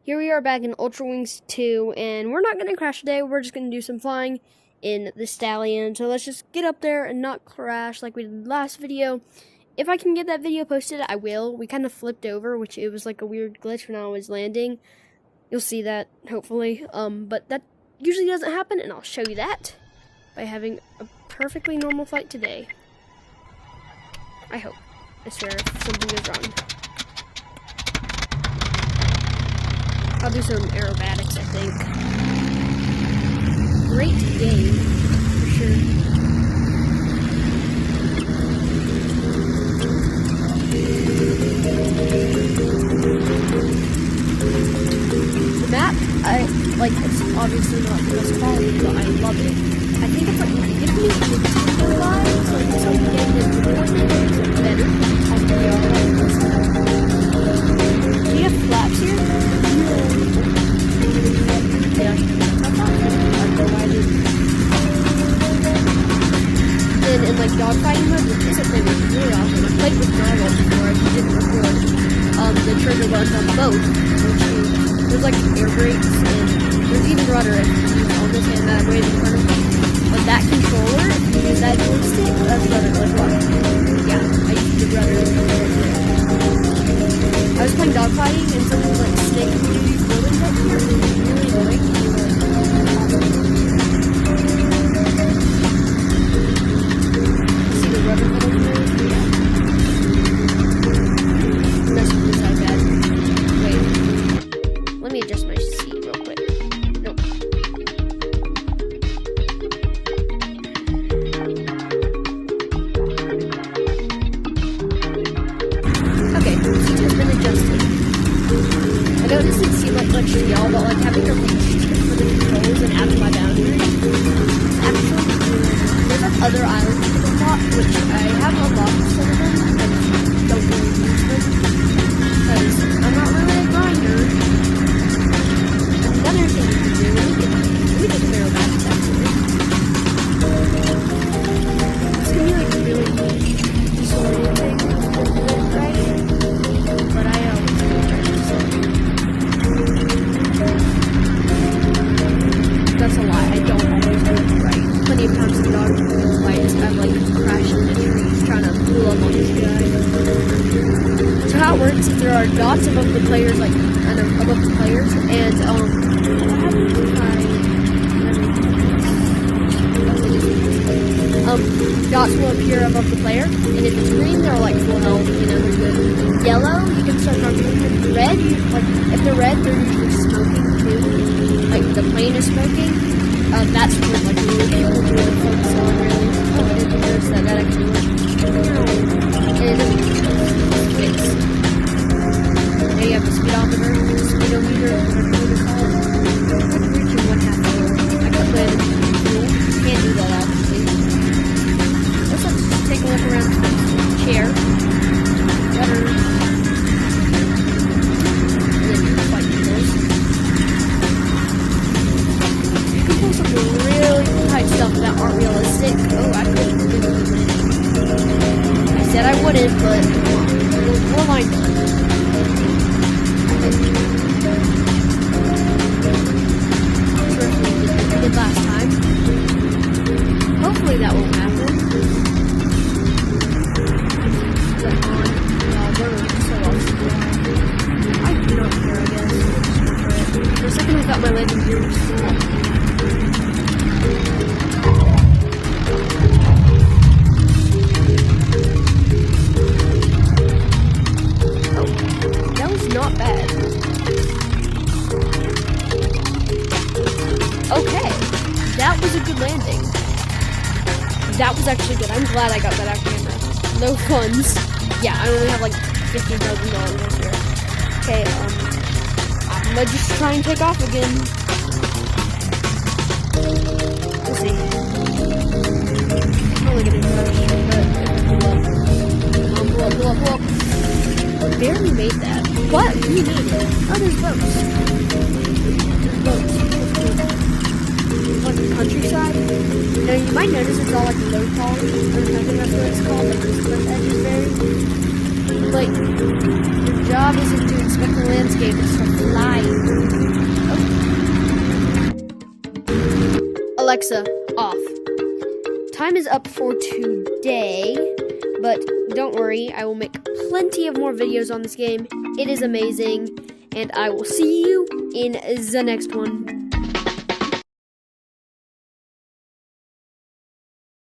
Here we are back in Ultra Wings 2, and we're not going to crash today. We're just going to do some flying in the Stallion. So let's just get up there and not crash like we did last video. If I can get that video posted, I will. We kind of flipped over, which it was like a weird glitch when I was landing. You'll see that, hopefully. But that usually doesn't happen, and I'll show you that by having a perfectly normal flight today. I hope. I swear, if something goes wrong. I'll do some aerobatics, I think. Great game, for sure. The map, it's obviously not the best quality, but I love it. I think it's like, if you do live, so it's like getting it recorded, it's better. Do you have flaps here? Yeah. Then in like dogfighting mode, which isn't played with really often, I played with Narwhal before, I didn't record. The trigger was on both, which there's like air brakes, and there's even rudder if you use on this hand that I'm right in front of me. But that controller, if you use that joystick, that's rudder, like what? Yeah, I used the rudder. I was playing dogfighting, and someone was like snaking through these buildings up here, and it was really annoying. See the rubber pedal there? Yeah. That's really so bad. Wait. Let me adjust my seat real quick. Nope. Okay, seat has been adjusted. I know this didn't seem like much to y'all, but like having to reach for the controls and out of my boundaries. Actually, there's like other islands to unlock, which I have unlocked some of them. I just don't really use them because I'm not really a grinder. Another thing you can do, let me get the aerobatics actually. This can be like really disorienting, right? But I that's a lie. I don't always do it right. Plenty of times in dog fights, I've like crashed into trees trying to pull up on this guy. So how it works is there are dots above the players, like kind of above the players, and what happens if dots will appear above the player, and if it's green, they're like full health, you know, they're good. Yellow, you can start talking to them. Red, if they're red, they're usually smoking too. Like the plane is smoking. That's what like really good to really focus on, really. Oh, I didn't notice that I can do it. And fixed. There you have the speedometer, whatever you call it. I'm reaching 1/2 hour. I could play it. Can't do that obviously. Let's just take a look around the chair. Better. Really tight stuff that aren't realistic. Oh, I couldn't do it. I said I wouldn't, but we'll line up. Did last time. Hopefully that won't happen. I do not care, I guess. For a second I thought my landing gear was full. Not bad. Okay, that was a good landing. That was actually good. I'm glad I got that out camera. No funds. Yeah, I only have like $15,000 here. Okay, I'm gonna just try and take off again. We'll see. I'm only gonna do that shit, but pull up. Barely made that. What? We made it. Oh, there's boats. Like the countryside. Now you might notice it's all like low quality. I think that's what it's called. Like the cliff edge is very like job isn't to inspect the landscape, it's to fly. Oh. Alexa, off. Time is up for today, but don't worry, I will make plenty of more videos on this game. It is amazing, and I will see you in the next one.